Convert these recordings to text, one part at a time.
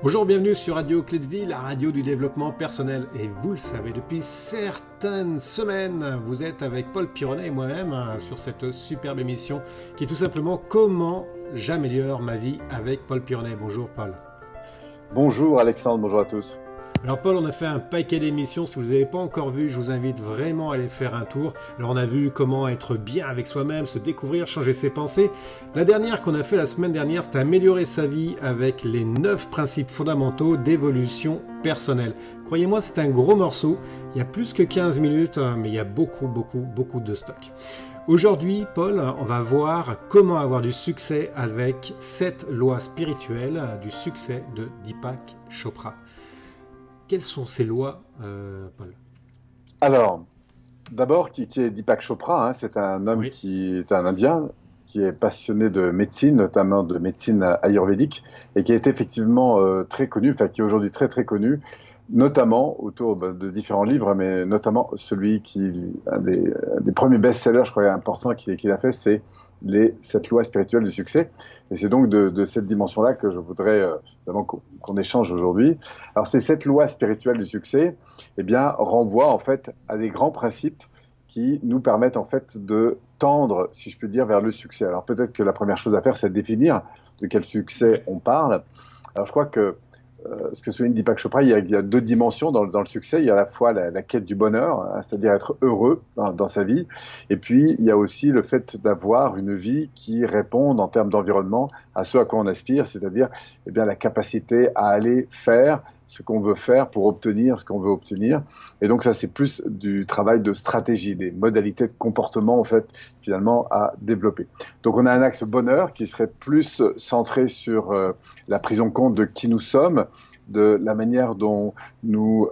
Bonjour, bienvenue sur Radio Clé de Vie, la radio du développement personnel. Et vous le savez, depuis certaines semaines, vous êtes avec Paul Pironnet et moi-même sur cette superbe émission qui est tout simplement Comment j'améliore ma vie avec Paul Pironnet. Bonjour Paul. Bonjour Alexandre, bonjour à tous. Alors Paul, on a fait un paquet d'émissions. Si vous n'avez pas encore vu, je vous invite vraiment à aller faire un tour. Alors on a vu comment être bien avec soi-même, se découvrir, changer ses pensées. La dernière qu'on a fait la semaine dernière, c'était améliorer sa vie avec les 9 principes fondamentaux d'évolution personnelle. Croyez-moi, c'est un gros morceau. Il y a plus que 15 minutes, mais il y a beaucoup de stock. Aujourd'hui, Paul, on va voir comment avoir du succès avec 7 lois spirituelles du succès de Deepak Chopra. Quelles sont ces lois, Paul? Alors, d'abord, qui est Deepak Chopra, c'est un homme qui est un Indien, qui est passionné de médecine, notamment de médecine ayurvédique, et qui est effectivement très connu, enfin qui est aujourd'hui très connu, notamment autour de différents livres, mais notamment celui un des premiers best-sellers, je crois, importants qu'il a fait, c'est les 7 lois spirituelles du succès. Et c'est donc de cette dimension-là que je voudrais qu'on échange aujourd'hui. Alors ces 7 lois spirituelles du succès, eh bien, renvoient en fait à des grands principes qui nous permettent en fait de tendre, si je peux dire, vers le succès. Alors peut-être que la première chose à faire, c'est de définir de quel succès on parle. Alors je crois que ce que souligne Deepak Chopra, il y a 2 dimensions dans le succès. Il y a à la fois la quête du bonheur, c'est-à-dire être heureux dans sa vie. Et puis, il y a aussi le fait d'avoir une vie qui réponde en termes d'environnement à ce à quoi on aspire, c'est-à-dire la capacité à aller faire ce qu'on veut faire pour obtenir ce qu'on veut obtenir. Et donc ça, c'est plus du travail de stratégie, des modalités de comportement, en fait, finalement, à développer. Donc on a un axe bonheur qui serait plus centré sur la prise en compte de qui nous sommes, de la manière dont nous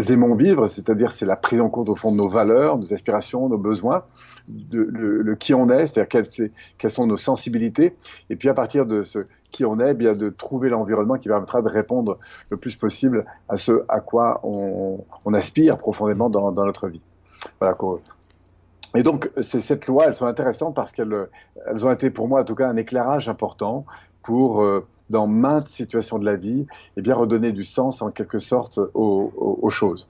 aimons vivre, c'est-à-dire c'est la prise en compte au fond de nos valeurs, nos aspirations, nos besoins, le qui on est, c'est-à-dire quelles sont nos sensibilités, et puis à partir de ce qui on est, bien de trouver l'environnement qui permettra de répondre le plus possible à ce à quoi on aspire profondément dans notre vie. Voilà. Et donc ces 7 lois, elles sont intéressantes parce qu'elles ont été pour moi en tout cas un éclairage important pour dans maintes situations de la vie, redonner du sens en quelque sorte aux choses.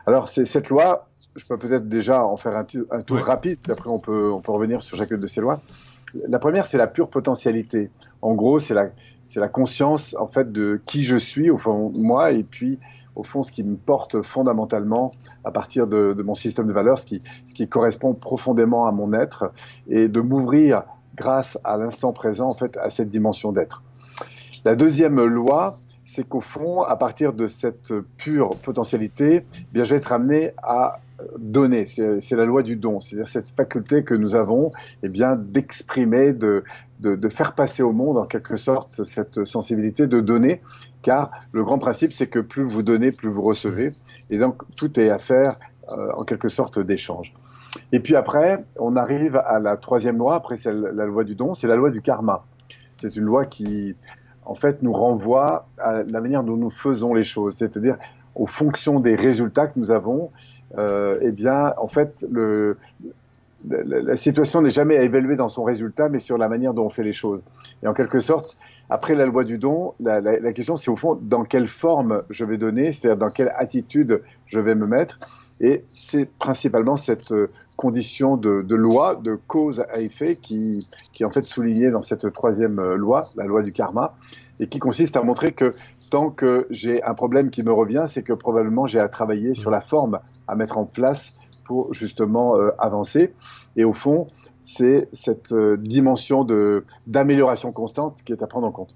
Alors cette loi, je peux peut-être déjà en faire un tour rapide, puis après on peut revenir sur chacune de ces lois. La première, c'est la pure potentialité. En gros, c'est la conscience en fait de qui je suis au fond de moi, et puis au fond ce qui me porte fondamentalement à partir de mon système de valeurs, ce qui correspond profondément à mon être, et de m'ouvrir grâce à l'instant présent en fait à cette dimension d'être. La deuxième loi, c'est qu'au fond, à partir de cette pure potentialité, je vais être amené à donner. C'est la loi du don, c'est-à-dire cette faculté que nous avons d'exprimer, de faire passer au monde en quelque sorte cette sensibilité de donner, car le grand principe, c'est que plus vous donnez, plus vous recevez, et donc tout est affaire en quelque sorte d'échange. Et puis après, on arrive à la troisième loi, après c'est la loi du don, c'est la loi du karma. C'est une loi qui en fait, nous renvoie à la manière dont nous faisons les choses, c'est-à-dire aux fonctions des résultats que nous avons. En fait, la situation n'est jamais à évaluer dans son résultat, mais sur la manière dont on fait les choses. Et en quelque sorte, après la loi du don, la question, c'est au fond dans quelle forme je vais donner, c'est-à-dire dans quelle attitude je vais me mettre. Et c'est principalement cette condition de loi, de cause à effet, qui est en fait soulignée dans cette troisième loi, la loi du karma, et qui consiste à montrer que tant que j'ai un problème qui me revient, c'est que probablement j'ai à travailler sur la forme à mettre en place pour justement avancer. Et au fond, c'est cette dimension d'amélioration constante qui est à prendre en compte.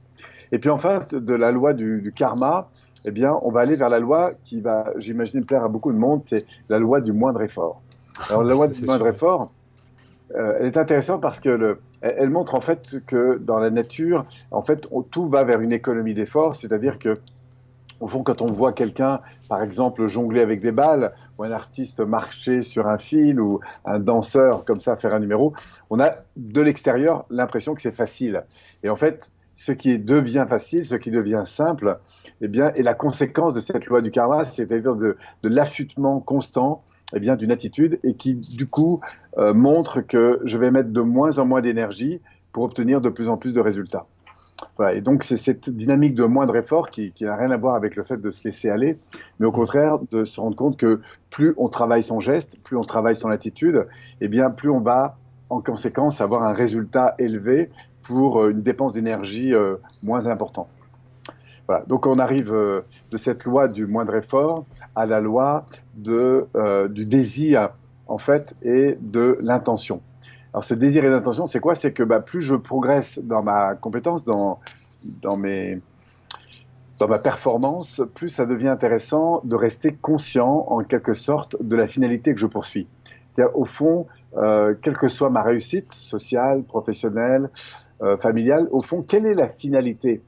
Et puis enfin, de la loi du karma, on va aller vers la loi qui va, j'imagine, plaire à beaucoup de monde, c'est la loi du moindre effort. Alors la loi du moindre effort, elle est intéressante parce que elle montre en fait que dans la nature, en fait, tout va vers une économie d'effort, c'est-à-dire que au fond, quand on voit quelqu'un, par exemple, jongler avec des balles, ou un artiste marcher sur un fil, ou un danseur comme ça faire un numéro, on a de l'extérieur l'impression que c'est facile. Et en fait, ce qui devient facile, ce qui devient simple, est la conséquence de cette loi du karma, c'est-à-dire de l'affûtement constant d'une attitude, et qui, du coup, montre que je vais mettre de moins en moins d'énergie pour obtenir de plus en plus de résultats. Voilà. Et donc, c'est cette dynamique de moindre effort qui n'a rien à voir avec le fait de se laisser aller, mais au contraire, de se rendre compte que plus on travaille son geste, plus on travaille son attitude, et bien, plus on va, en conséquence, avoir un résultat élevé pour une dépense d'énergie moins importante. Voilà. Donc, on arrive de cette loi du moindre effort à la loi du désir, en fait, et de l'intention. Alors, ce désir et l'intention, c'est quoi? C'est que plus je progresse dans ma compétence, dans ma performance, plus ça devient intéressant de rester conscient, en quelque sorte, de la finalité que je poursuis. C'est-à-dire, au fond, quelle que soit ma réussite sociale, professionnelle, familiale, au fond, quelle est la finalité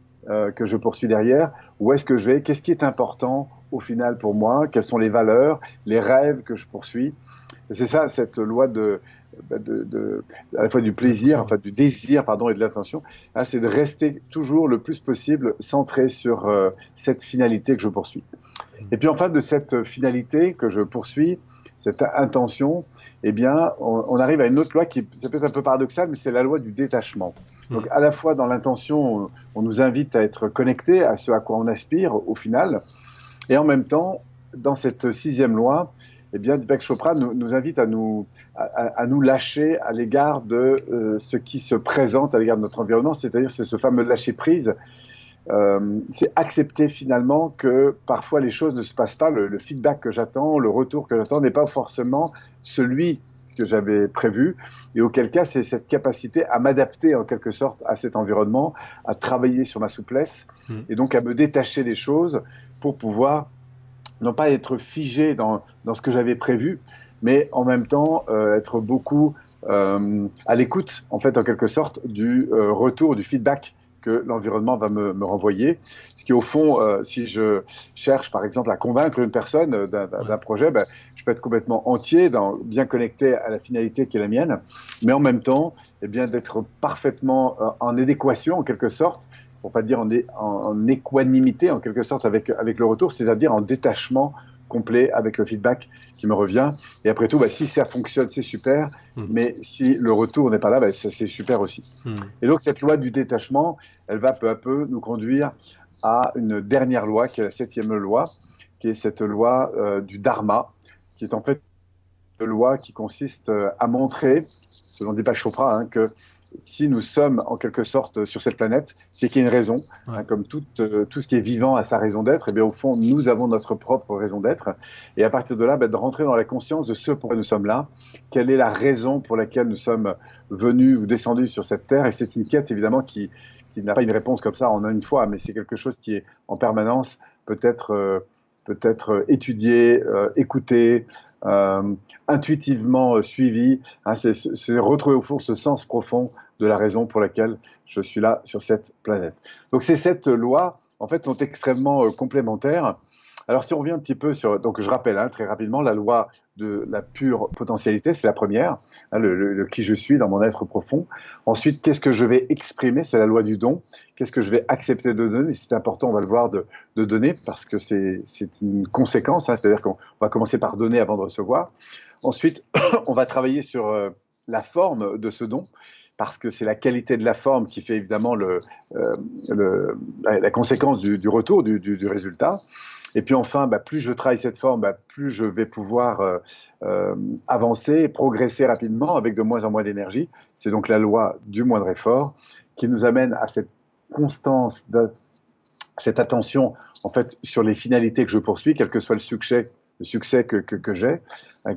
que je poursuis derrière? Où est-ce que je vais? Qu'est-ce qui est important au final pour moi? Quelles sont les valeurs, les rêves que je poursuis? Et c'est ça, cette loi à la fois du plaisir, enfin du désir, pardon, et de l'intention, hein, c'est de rester toujours le plus possible centré sur cette finalité que je poursuis. Et puis enfin, de cette finalité que je poursuis, cette intention, eh bien, on arrive à une autre loi qui, ça peut être un peu paradoxal, mais c'est la loi du détachement. Donc, à la fois dans l'intention, on nous invite à être connectés à ce à quoi on aspire au final, et en même temps, dans cette sixième loi, eh bien, Deepak Chopra nous invite à nous lâcher à l'égard de ce qui se présente à l'égard de notre environnement, c'est-à-dire c'est ce fameux lâcher prise. C'est accepter finalement que parfois les choses ne se passent pas, le feedback que j'attends, le retour que j'attends n'est pas forcément celui que j'avais prévu, et auquel cas c'est cette capacité à m'adapter en quelque sorte à cet environnement, à travailler sur ma souplesse, et donc à me détacher des choses pour pouvoir non pas être figé dans ce que j'avais prévu, mais en même temps être beaucoup à l'écoute, en fait, en quelque sorte, du retour, du feedback que l'environnement va me renvoyer. Ce qui, au fond, si je cherche, par exemple, à convaincre une personne d'un projet, je peux être complètement entier, bien connecté à la finalité qui est la mienne, mais en même temps, eh bien, d'être parfaitement en adéquation, en quelque sorte, pour pas dire en équanimité, en quelque sorte, avec le retour, c'est-à-dire en détachement complet avec le feedback qui me revient. Et après tout, si ça fonctionne, c'est super, mais si le retour n'est pas là, ça, c'est super aussi. Et donc, cette loi du détachement, elle va peu à peu nous conduire à une dernière loi, qui est la septième loi, qui est cette loi du dharma, qui est en fait une loi qui consiste à montrer, selon Deepak Chopra, que si nous sommes en quelque sorte sur cette planète, c'est qu'il y a une raison. Comme tout ce qui est vivant a sa raison d'être, et bien au fond, nous avons notre propre raison d'être. Et à partir de là, de rentrer dans la conscience de ce pourquoi nous sommes là, quelle est la raison pour laquelle nous sommes venus ou descendus sur cette terre. Et c'est une quête évidemment qui n'a pas une réponse comme ça en une fois, mais c'est quelque chose qui est en permanence peut-être étudié, écouté, intuitivement suivi. C'est retrouver au fond ce sens profond de la raison pour laquelle je suis là sur cette planète. Donc ces sept lois, en fait, sont extrêmement complémentaires. Alors si on revient un petit peu sur, donc je rappelle très rapidement, la loi de la pure potentialité, c'est la première, le qui je suis dans mon être profond. Ensuite, qu'est-ce que je vais exprimer? C'est la loi du don. Qu'est-ce que je vais accepter de donner? C'est important, on va le voir, de donner, parce que c'est une conséquence, c'est-à-dire qu'on va commencer par donner avant de recevoir. Ensuite, on va travailler sur la forme de ce don, parce que c'est la qualité de la forme qui fait évidemment la conséquence du retour, du résultat. Et puis enfin, plus je travaille cette forme, plus je vais pouvoir avancer, progresser rapidement avec de moins en moins d'énergie. C'est donc la loi du moindre effort qui nous amène à cette constance, cette attention en fait sur les finalités que je poursuis, quel que soit le succès que j'ai.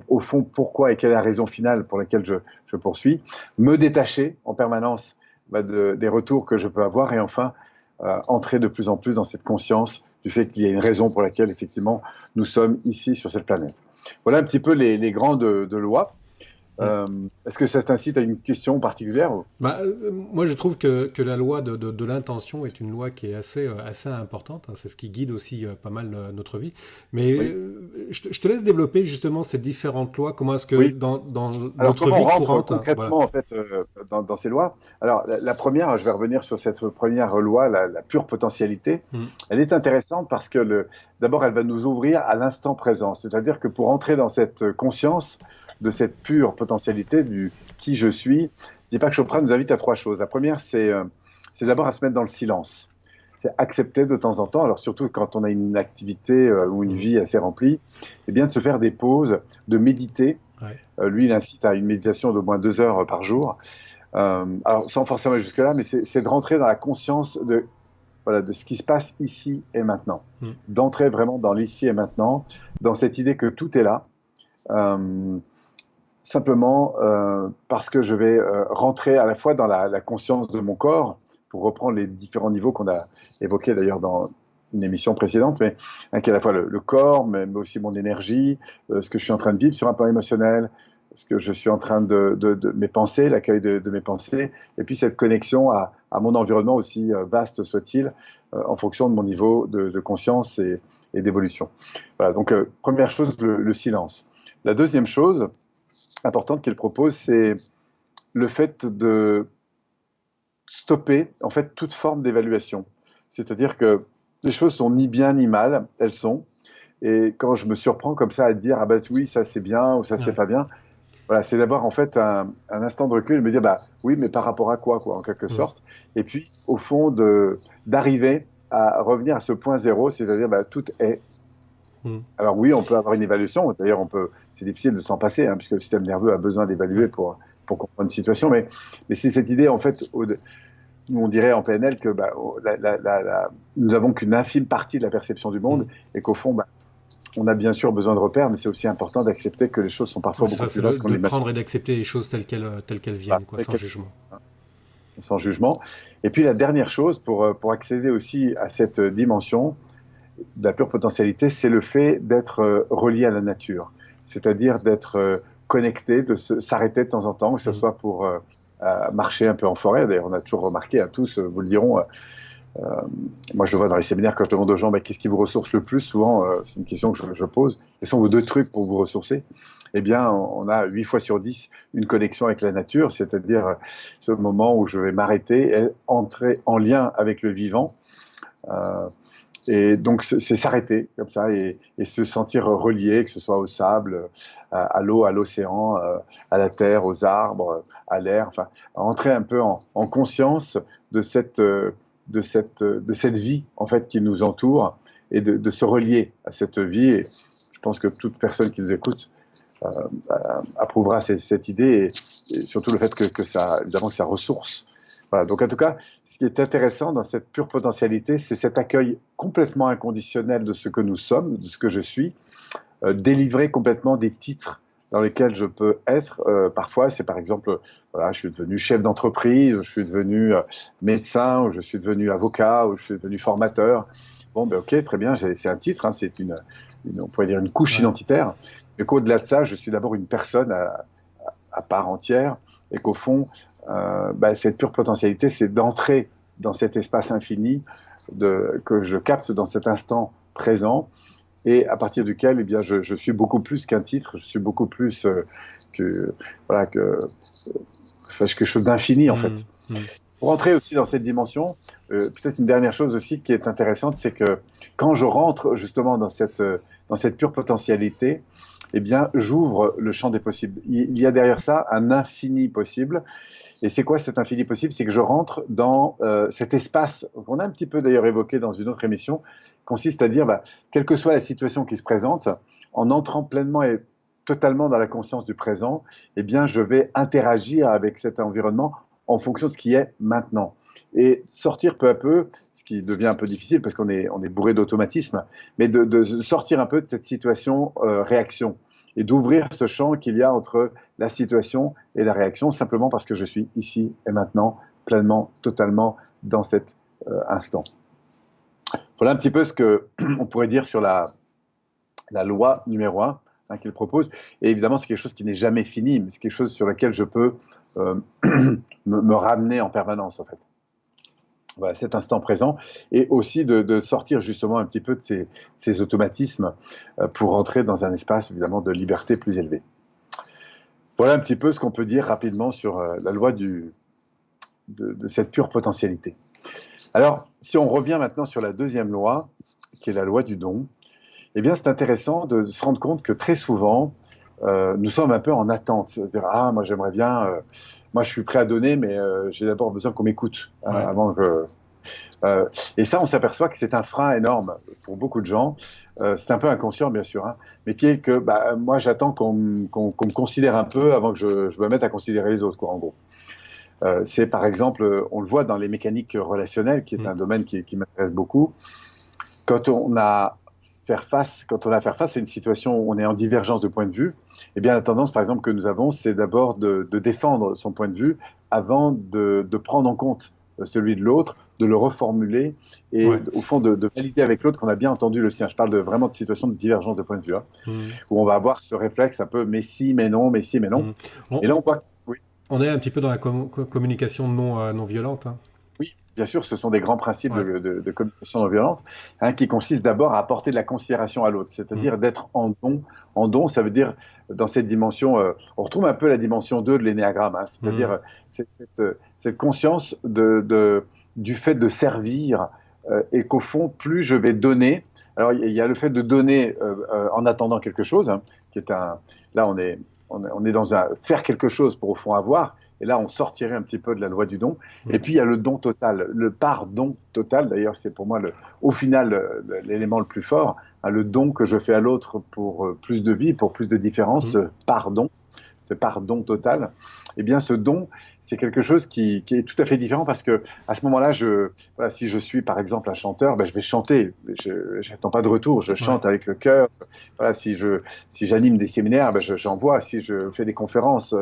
Au fond, pourquoi et quelle est la raison finale pour laquelle je poursuis. Me détacher en permanence des retours que je peux avoir et enfin entrer de plus en plus dans cette conscience du fait qu'il y a une raison pour laquelle, effectivement, nous sommes ici sur cette planète. Voilà un petit peu les grandes lois. Est-ce que ça t'incite à une question particulière? Moi, je trouve que la loi de l'intention est une loi qui est assez importante. C'est ce qui guide aussi pas mal notre vie. Mais oui. Je te laisse développer justement ces différentes lois. Comment est-ce que dans notre vie courante, concrètement en fait dans ces lois. Alors la première, je vais revenir sur cette première loi, la pure potentialité. Elle est intéressante parce que d'abord, elle va nous ouvrir à l'instant présent. C'est-à-dire que pour entrer dans cette conscience de cette pure potentialité du qui je suis, Deepak Chopra nous invite à trois choses. La première, c'est c'est d'abord à se mettre dans le silence. C'est accepter de temps en temps, alors surtout quand on a une activité ou une vie assez remplie, eh bien de se faire des pauses, de méditer. Ouais. Lui, il incite à une méditation d'au moins 2 heures par jour. Alors, sans forcément aller jusque-là, mais c'est de rentrer dans la conscience de ce qui se passe ici et maintenant. D'entrer vraiment dans l'ici et maintenant, dans cette idée que tout est là. Simplement parce que je vais rentrer à la fois dans la conscience de mon corps, pour reprendre les différents niveaux qu'on a évoqués d'ailleurs dans une émission précédente, mais qui est à la fois le corps, mais aussi mon énergie, ce que je suis en train de vivre sur un plan émotionnel, ce que je suis en train de mes pensées, l'accueil de mes pensées, et puis cette connexion à mon environnement, aussi vaste soit-il, en fonction de mon niveau de conscience et d'évolution. Voilà, donc première chose, le silence. La deuxième chose importante qu'il propose, c'est le fait de stopper en fait toute forme d'évaluation. C'est-à-dire que les choses sont ni bien ni mal, elles sont. Et quand je me surprends comme ça à dire ah bah oui ça c'est bien ou ça c'est pas bien, voilà, c'est d'avoir en fait un instant de recul et me dire bah oui mais par rapport à quoi en quelque sorte. Et puis au fond d'arriver à revenir à ce point zéro, c'est-à-dire bah tout est. Alors oui, on peut avoir une évaluation. D'ailleurs c'est difficile de s'en passer puisque le système nerveux a besoin d'évaluer pour comprendre une situation, mais c'est cette idée en fait on dirait en PNL que nous n'avons qu'une infime partie de la perception du monde et qu'au fond, on a bien sûr besoin de repères, mais c'est aussi important d'accepter que les choses sont parfois beaucoup plus vastes qu'on les imagine. De prendre et d'accepter les choses telles qu'elles viennent, sans jugement. Sans jugement. Et puis la dernière chose, pour accéder aussi à cette dimension de la pure potentialité, c'est le fait d'être relié à la nature. C'est-à-dire d'être connecté, de s'arrêter de temps en temps, que ce soit pour marcher un peu en forêt. D'ailleurs, on a toujours remarqué, tous vous le diront, moi je le vois dans les séminaires quand je demande aux gens qu'est-ce qui vous ressource le plus, souvent c'est une question que je pose, quels sont vos 2 trucs pour vous ressourcer? Eh bien on a 8 fois sur 10 une connexion avec la nature, c'est-à-dire ce moment où je vais m'arrêter et entrer en lien avec le vivant. Et donc c'est s'arrêter comme ça et se sentir relié, que ce soit au sable, à l'eau, à l'océan, à la terre, aux arbres, à l'air, enfin entrer un peu en conscience de cette vie en fait qui nous entoure et de se relier à cette vie. Et je pense que toute personne qui nous écoute approuvera cette idée et surtout le fait que ça évidemment que ça ressource. Voilà, donc en tout cas, ce qui est intéressant dans cette pure potentialité, c'est cet accueil complètement inconditionnel de ce que nous sommes, de ce que je suis, délivrer complètement des titres dans lesquels je peux être. Parfois, c'est par exemple, voilà, je suis devenu chef d'entreprise, je suis devenu médecin, ou je suis devenu avocat, ou je suis devenu formateur. Bon, ben ok, très bien, c'est un titre, c'est on pourrait dire une couche identitaire, mais qu'au-delà de ça, je suis d'abord une personne à part entière, et qu'au fond, cette pure potentialité, c'est d'entrer dans cet espace infini que je capte dans cet instant présent, et à partir duquel, eh bien, je suis beaucoup plus qu'un titre, je suis beaucoup plus quelque chose d'infini en fait. Pour entrer aussi dans cette dimension, peut-être une dernière chose aussi qui est intéressante, c'est que quand je rentre justement dans cette pure potentialité, eh bien, j'ouvre le champ des possibles. Il y a derrière ça un infini possible. Et c'est quoi cet infini possible? C'est que je rentre dans cet espace qu'on a un petit peu d'ailleurs évoqué dans une autre émission, consiste à dire, quelle que soit la situation qui se présente, en entrant pleinement et totalement dans la conscience du présent, eh bien, je vais interagir avec cet environnement en fonction de ce qui est maintenant. Et sortir peu à peu, ce qui devient un peu difficile parce qu'on est bourré d'automatisme, mais de sortir un peu de cette situation réaction et d'ouvrir ce champ qu'il y a entre la situation et la réaction, simplement parce que je suis ici et maintenant, pleinement, totalement dans cet instant. Voilà un petit peu ce qu'on pourrait dire sur la loi numéro 1 qu'il propose. Et évidemment, c'est quelque chose qui n'est jamais fini, mais c'est quelque chose sur lequel je peux me ramener en permanence, en fait. Voilà, cet instant présent, et aussi de sortir justement un petit peu de ces automatismes pour rentrer dans un espace, évidemment, de liberté plus élevé. Voilà un petit peu ce qu'on peut dire rapidement sur la loi de cette pure potentialité. Alors, si on revient maintenant sur la deuxième loi, qui est la loi du don, eh bien, c'est intéressant de se rendre compte que très souvent, nous sommes un peu en attente. C'est-à-dire, ah, moi j'aimerais bien, moi je suis prêt à donner, mais j'ai d'abord besoin qu'on m'écoute avant que. Et ça, on s'aperçoit que c'est un frein énorme pour beaucoup de gens. C'est un peu inconscient, bien sûr, hein, mais qui est que moi, j'attends qu'on me considère un peu avant que je me mette à considérer les autres, quoi, en gros. C'est par exemple, on le voit dans les mécaniques relationnelles, qui est un domaine qui m'intéresse beaucoup. Quand on a quand on a à faire face à une situation où on est en divergence de point de vue, eh bien la tendance, par exemple, que nous avons, c'est d'abord de défendre son point de vue avant de prendre en compte celui de l'autre, de le reformuler et au fond de valider avec l'autre qu'on a bien entendu le sien. Je parle vraiment de situation de divergence de point de vue, hein, où on va avoir ce réflexe un peu mais si, mais non, mais si, mais non. Et là on voit. Oui. On est un petit peu dans la communication non violente. Hein. Oui, bien sûr, ce sont des grands principes de communication non violente, hein, qui consistent d'abord à apporter de la considération à l'autre, c'est-à-dire d'être en don. En don, ça veut dire, dans cette dimension, on retrouve un peu la dimension 2 de l'énéagramme, hein, c'est-à-dire cette conscience du fait de servir, et qu'au fond, plus je vais donner. Alors, il y a le fait de donner en attendant quelque chose, hein, qui est là, on est dans faire quelque chose pour au fond avoir. Et là, on sortirait un petit peu de la loi du don. Et puis, il y a le don total, le pardon total. D'ailleurs, c'est pour moi, au final, l'élément le plus fort. Hein, le don que je fais à l'autre pour plus de vie, pour plus de différence, pardon. C'est pardon total. Eh bien, ce don, c'est quelque chose qui est tout à fait différent parce que à ce moment-là, si je suis par exemple un chanteur, je vais chanter. Je n'attends pas de retour. Je chante avec le cœur. Voilà, si j'anime des séminaires, j'envoie. Si je fais des conférences,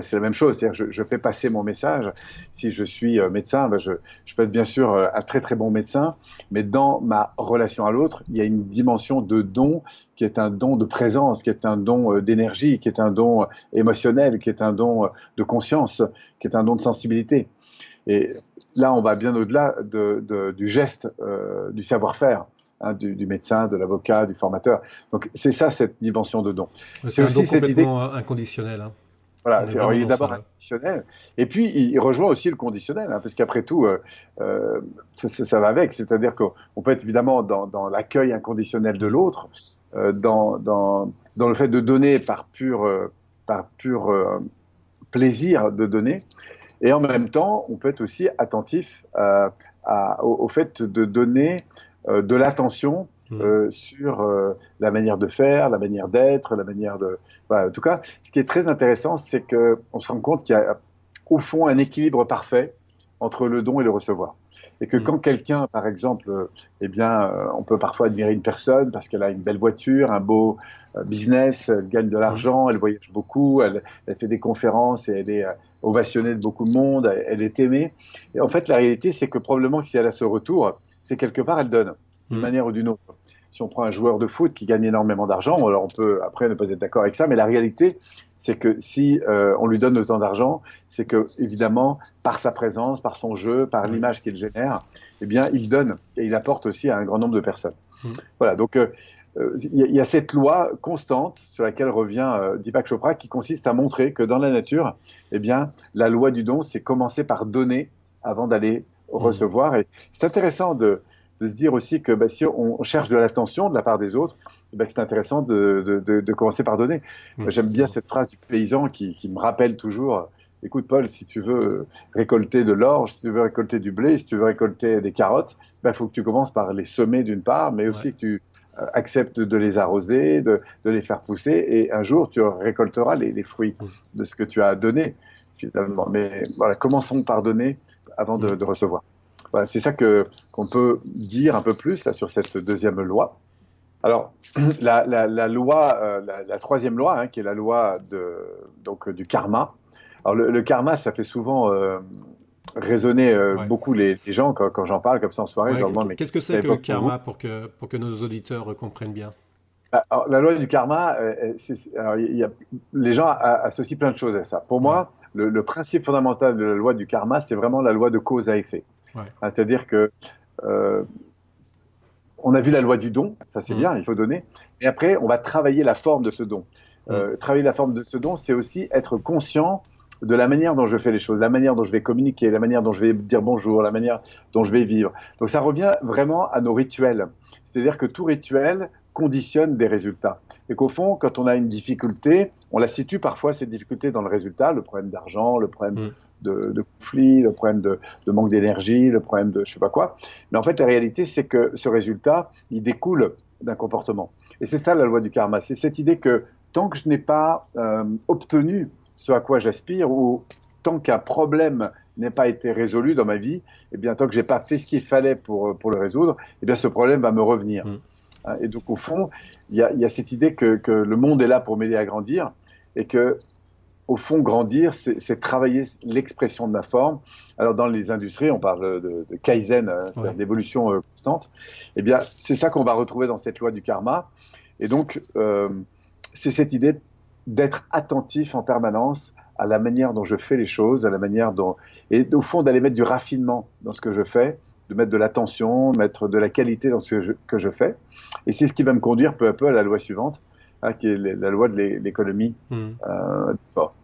c'est la même chose. C'est-à-dire, je fais passer mon message. Si je suis médecin, je peux être bien sûr un très très bon médecin, mais dans ma relation à l'autre, il y a une dimension de don qui est un don de présence, qui est un don d'énergie, qui est un don émotionnel, qui est un don de conscience, qui est un don de sensibilité. Et là, on va bien au-delà du geste, du savoir-faire, hein, du médecin, de l'avocat, du formateur. Donc, c'est ça, cette dimension de don. C'est un don complètement inconditionnel. Hein. Voilà, alors, il est d'abord inconditionnel, et puis il rejoint aussi le conditionnel, hein, parce qu'après tout, ça va avec. C'est-à-dire qu'on peut être évidemment dans l'accueil inconditionnel de l'autre, dans le fait de donner par pur plaisir de donner, et en même temps, on peut être aussi attentif au fait de donner de l'attention sur la manière de faire, la manière d'être, la manière de... Voilà. En tout cas, ce qui est très intéressant, c'est qu'on se rend compte qu'il y a au fond un équilibre parfait entre le don et le recevoir. Et que quand quelqu'un, par exemple, on peut parfois admirer une personne parce qu'elle a une belle voiture, un beau business, elle gagne de l'argent, elle voyage beaucoup, elle fait des conférences et elle est ovationnée de beaucoup de monde, elle est aimée. Et en fait, la réalité, c'est que probablement que si elle a ce retour, c'est quelque part, elle donne, d'une manière ou d'une autre. Si on prend un joueur de foot qui gagne énormément d'argent, alors on peut après ne pas être d'accord avec ça, mais la réalité, c'est que si on lui donne autant d'argent, c'est que évidemment, par sa présence, par son jeu, par l'image qu'il génère, eh bien, il donne et il apporte aussi à un grand nombre de personnes. Voilà, donc il y a cette loi constante sur laquelle revient Deepak Chopra, qui consiste à montrer que dans la nature, eh bien, la loi du don, c'est commencer par donner avant d'aller recevoir. Et c'est intéressant de se dire aussi que si on cherche de l'attention de la part des autres, c'est intéressant de commencer par donner. J'aime bien cette phrase du paysan qui me rappelle toujours, écoute Paul, si tu veux récolter de l'orge, si tu veux récolter du blé, si tu veux récolter des carottes, faut que tu commences par les semer d'une part, mais aussi que tu acceptes de les arroser, de les faire pousser, et un jour tu récolteras les fruits de ce que tu as donné finalement. Mais voilà, commençons par donner avant de recevoir. Voilà, c'est ça qu'on peut dire un peu plus là, sur cette deuxième loi. Alors, la loi, la troisième loi, hein, qui est la loi du karma. Alors, le karma, ça fait souvent résonner beaucoup les gens quand j'en parle comme ça en soirée. Ouais, qu'est-ce que c'est que le karma pour que nos auditeurs comprennent bien? Alors, la loi du karma, les gens associent plein de choses à ça. Pour moi, le principe fondamental de la loi du karma, c'est vraiment la loi de cause à effet. C'est-à-dire que on a vu la loi du don, ça c'est bien, il faut donner, et après on va travailler la forme de ce don. Travailler la forme de ce don, c'est aussi être conscient de la manière dont je fais les choses, la manière dont je vais communiquer, la manière dont je vais dire bonjour, la manière dont je vais vivre. Donc ça revient vraiment à nos rituels. C'est-à-dire que tout rituel conditionne des résultats. Et qu'au fond, quand on a une difficulté, on la situe parfois, cette difficulté, dans le résultat, le problème d'argent, le problème de conflit, le problème de manque d'énergie, le problème de je sais pas quoi. Mais en fait, la réalité, c'est que ce résultat, il découle d'un comportement. Et c'est ça la loi du karma. C'est cette idée que tant que je n'ai pas obtenu ce à quoi j'aspire, ou tant qu'un problème n'ait pas été résolu dans ma vie, eh bien, tant que j'ai pas fait ce qu'il fallait pour le résoudre, eh bien, ce problème va me revenir. Et donc, au fond, il y a cette idée que le monde est là pour m'aider à grandir, et que, au fond, grandir, c'est travailler l'expression de ma forme. Alors, dans les industries, on parle de kaizen, c'est-à-dire d'évolution constante. Eh bien, c'est ça qu'on va retrouver dans cette loi du karma. Et donc, c'est cette idée d'être attentif en permanence à la manière dont je fais les choses, à la manière dont... Et au fond, d'aller mettre du raffinement dans ce que je fais, de mettre de l'attention, mettre de la qualité dans ce que je fais. Et c'est ce qui va me conduire peu à peu à la loi suivante, qui est la loi de l'économie fort.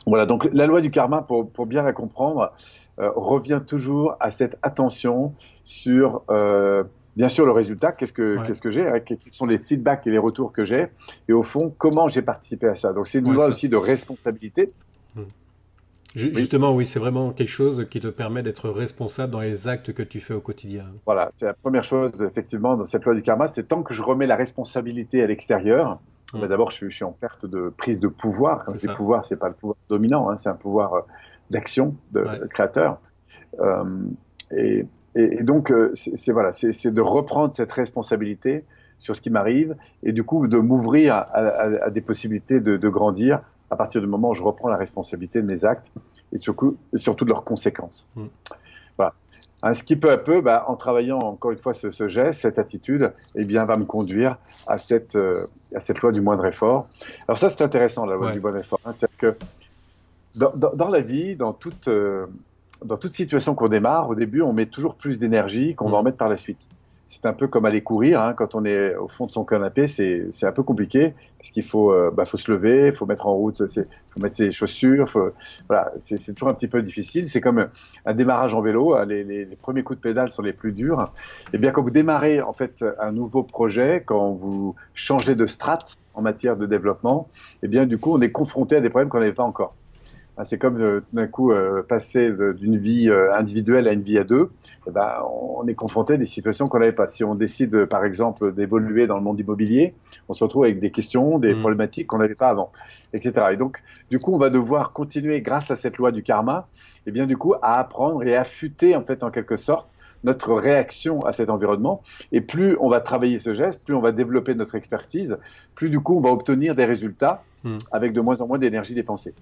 Voilà, donc la loi du karma, pour bien la comprendre, revient toujours à cette attention sur... bien sûr, le résultat, qu'est-ce que j'ai, quels sont les feedbacks et les retours que j'ai, et au fond, comment j'ai participé à ça. Donc, c'est une loi aussi de responsabilité. Justement, oui, c'est vraiment quelque chose qui te permet d'être responsable dans les actes que tu fais au quotidien. Voilà, c'est la première chose, effectivement, dans cette loi du karma, c'est tant que je remets la responsabilité à l'extérieur, d'abord, je suis en perte de prise de pouvoir. Quand je dis pouvoir, c'est pas le pouvoir dominant, hein, c'est un pouvoir d'action, de créateur. Et donc, c'est de reprendre cette responsabilité sur ce qui m'arrive, et du coup, de m'ouvrir à des possibilités de grandir à partir du moment où je reprends la responsabilité de mes actes, et surtout de leurs conséquences. Voilà. Ce qui, peu à peu, en travaillant encore une fois ce geste, cette attitude, eh bien, va me conduire à cette loi du moindre effort. Alors ça, c'est intéressant, la loi du moindre effort. Hein, c'est-à-dire que dans la vie, dans toute situation qu'on démarre, au début, on met toujours plus d'énergie qu'on va en mettre par la suite. C'est un peu comme aller courir, hein, quand on est au fond de son canapé, c'est un peu compliqué, parce qu'il faut se lever, il faut mettre en route, faut mettre ses chaussures, voilà, c'est toujours un petit peu difficile. C'est comme un démarrage en vélo, hein, les premiers coups de pédale sont les plus durs. Et bien, quand vous démarrez en fait un nouveau projet, quand vous changez de strate en matière de développement, et bien du coup, on est confronté à des problèmes qu'on n'avait pas encore. C'est comme tout d'un coup passer d'une vie individuelle à une vie à deux. On est confronté à des situations qu'on n'avait pas. Si on décide, par exemple, d'évoluer dans le monde immobilier, on se retrouve avec des questions, des problématiques qu'on n'avait pas avant, etc. Et donc, du coup, on va devoir continuer, grâce à cette loi du karma, et bien du coup, à apprendre et à affûter, en fait, en quelque sorte, notre réaction à cet environnement. Et plus on va travailler ce geste, plus on va développer notre expertise, plus du coup, on va obtenir des résultats avec de moins en moins d'énergie dépensée.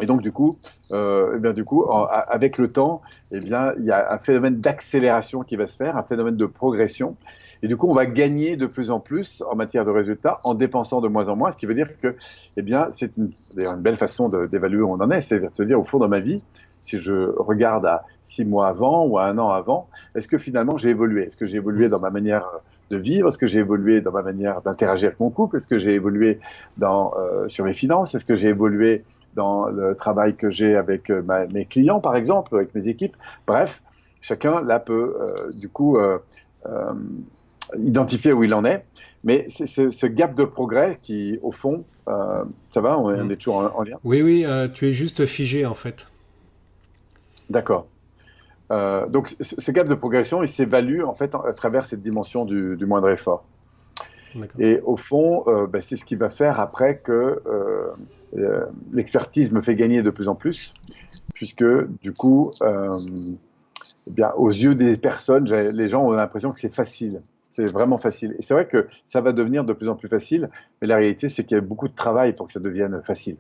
Et donc, du coup, avec le temps, il y a un phénomène d'accélération qui va se faire, un phénomène de progression. Et du coup, on va gagner de plus en plus en matière de résultats en dépensant de moins en moins, ce qui veut dire que, c'est d'ailleurs une belle façon d'évaluer où on en est, c'est de se dire, au fond, dans ma vie, si je regarde à 6 mois avant ou à 1 an avant, est-ce que finalement j'ai évolué? Est-ce que j'ai évolué dans ma manière de vivre? Est-ce que j'ai évolué dans ma manière d'interagir avec mon couple? Est-ce que j'ai évolué sur mes finances? Est-ce que j'ai évolué dans le travail que j'ai avec mes clients, par exemple, avec mes équipes? Bref, chacun là peut identifier où il en est, mais c'est ce gap de progrès qui, au fond, ça va, on est toujours en lien? Oui, tu es juste figé en fait. D'accord. Donc ce gap de progression, il s'évalue en fait à travers cette dimension du moindre effort. Et au fond, c'est ce qui va faire après que l'expertise me fait gagner de plus en plus, puisque du coup, aux yeux des personnes, les gens ont l'impression que c'est facile. C'est vraiment facile. Et c'est vrai que ça va devenir de plus en plus facile, mais la réalité, c'est qu'il y a beaucoup de travail pour que ça devienne facile.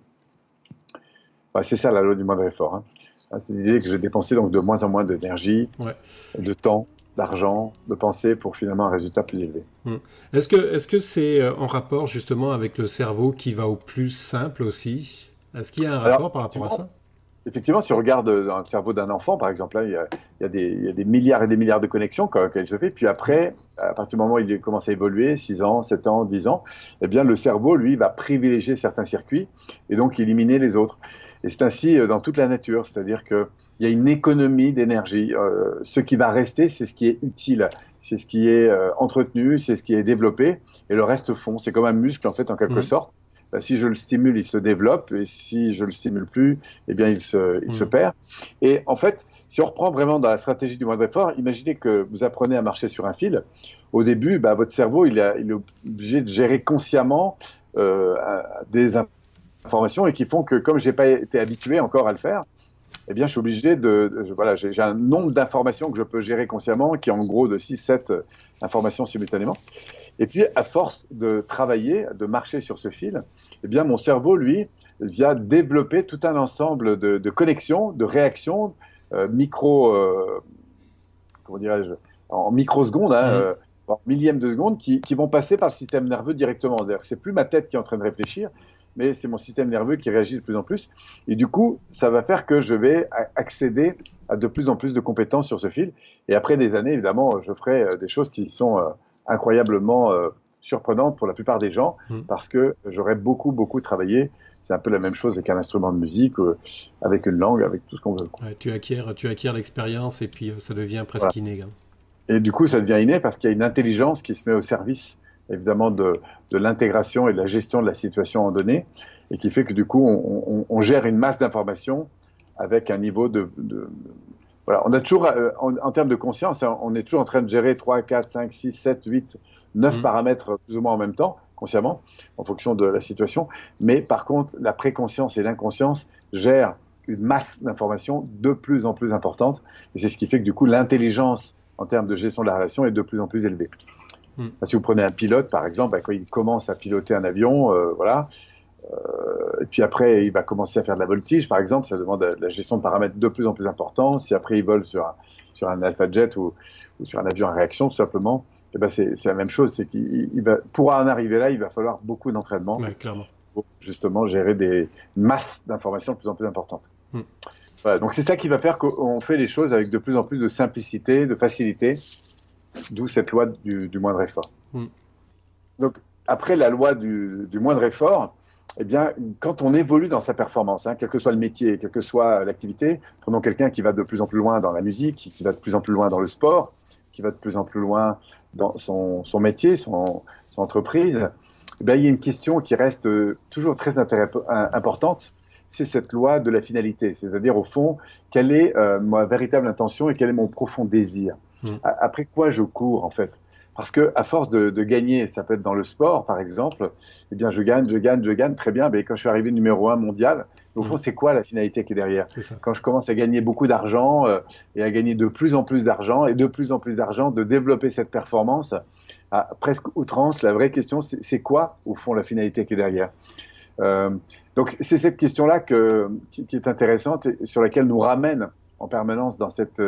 C'est ça la loi du moindre effort. Hein. C'est l'idée que j'ai dépensé donc de moins en moins d'énergie, de temps, d'argent, de pensée pour finalement un résultat plus élevé. Est-ce que c'est en rapport justement avec le cerveau qui va au plus simple aussi? Est-ce qu'il y a un rapport par rapport à ça? effectivement, si on regarde dans le cerveau d'un enfant, par exemple, hein, il y a des milliards et des milliards de connexions quand il se fait. Puis après, à partir du moment où il commence à évoluer, 6 ans, 7 ans, 10 ans, eh bien, le cerveau, lui, va privilégier certains circuits et donc éliminer les autres. Et c'est ainsi dans toute la nature, c'est-à-dire qu'il y a une économie d'énergie. Ce qui va rester, c'est ce qui est utile, c'est ce qui est entretenu, c'est ce qui est développé, et le reste fond. C'est comme un muscle, en fait, en quelque sorte. Si je le stimule, il se développe, et si je le stimule plus, eh bien, il se perd. Et en fait, si on reprend vraiment dans la stratégie du moindre effort, imaginez que vous apprenez à marcher sur un fil. Au début, votre cerveau, il est obligé de gérer consciemment des informations et qui font que, comme j'ai pas été habitué encore à le faire, eh bien, je suis obligé voilà, j'ai un nombre d'informations que je peux gérer consciemment, qui est en gros de 6-7 informations simultanément. Et puis, à force de travailler, de marcher sur ce fil, eh bien, mon cerveau, lui, vient développer tout un ensemble de connexions, de réactions comment dirais-je, en microsecondes, hein, en millièmes de seconde, qui vont passer par le système nerveux directement. C'est-à-dire que c'est plus ma tête qui est en train de réfléchir, mais c'est mon système nerveux qui réagit de plus en plus. Et du coup, ça va faire que je vais accéder à de plus en plus de compétences sur ce fil. Et après des années, évidemment, je ferai des choses qui sont incroyablement surprenantes pour la plupart des gens, parce que j'aurais beaucoup, beaucoup travaillé. C'est un peu la même chose avec un instrument de musique, avec une langue, avec tout ce qu'on veut. Ouais, tu acquiers l'expérience et puis ça devient presque inné. Et du coup, ça devient inné parce qu'il y a une intelligence qui se met au service évidemment de l'intégration et de la gestion de la situation en donnée, et qui fait que du coup, on gère une masse d'informations avec un niveau voilà, on a toujours, en termes de conscience, on est toujours en train de gérer 3, 4, 5, 6, 7, 8, 9 paramètres plus ou moins en même temps, consciemment, en fonction de la situation. Mais par contre, la préconscience et l'inconscience gèrent une masse d'informations de plus en plus importante, et c'est ce qui fait que du coup, l'intelligence en termes de gestion de la relation est de plus en plus élevée. Si vous prenez un pilote, par exemple, quand il commence à piloter un avion, voilà, et puis après, il va commencer à faire de la voltige, par exemple, ça demande de la gestion de paramètres de plus en plus importants. Si après, il vole sur un Alpha Jet ou sur un avion à réaction, tout simplement, eh ben c'est la même chose. C'est pour en arriver là, il va falloir beaucoup d'entraînement pour justement gérer des masses d'informations de plus en plus importantes. Voilà, donc c'est ça qui va faire qu'on fait les choses avec de plus en plus de simplicité, de facilité. D'où cette loi du moindre effort. Donc, après la loi du moindre effort, eh bien, quand on évolue dans sa performance, hein, quel que soit le métier, quelle que soit l'activité, prenons quelqu'un qui va de plus en plus loin dans la musique, qui va de plus en plus loin dans le sport, qui va de plus en plus loin dans son métier, son entreprise, eh bien, il y a une question qui reste toujours très importante, c'est cette loi de la finalité. C'est-à-dire, au fond, quelle est ma véritable intention et quel est mon profond désir. Après quoi je cours, en fait? Parce que à force de gagner, ça peut être dans le sport, par exemple, eh bien, je gagne, très bien. Mais quand je suis arrivé numéro 1 mondial, au fond, c'est quoi la finalité qui est derrière? Quand je commence à gagner beaucoup d'argent et à gagner de plus en plus d'argent et de plus en plus d'argent, de développer cette performance à presque outrance, la vraie question, c'est quoi, au fond, la finalité qui est derrière? Donc, c'est cette question-là qui est intéressante et sur laquelle nous ramène en permanence dans cette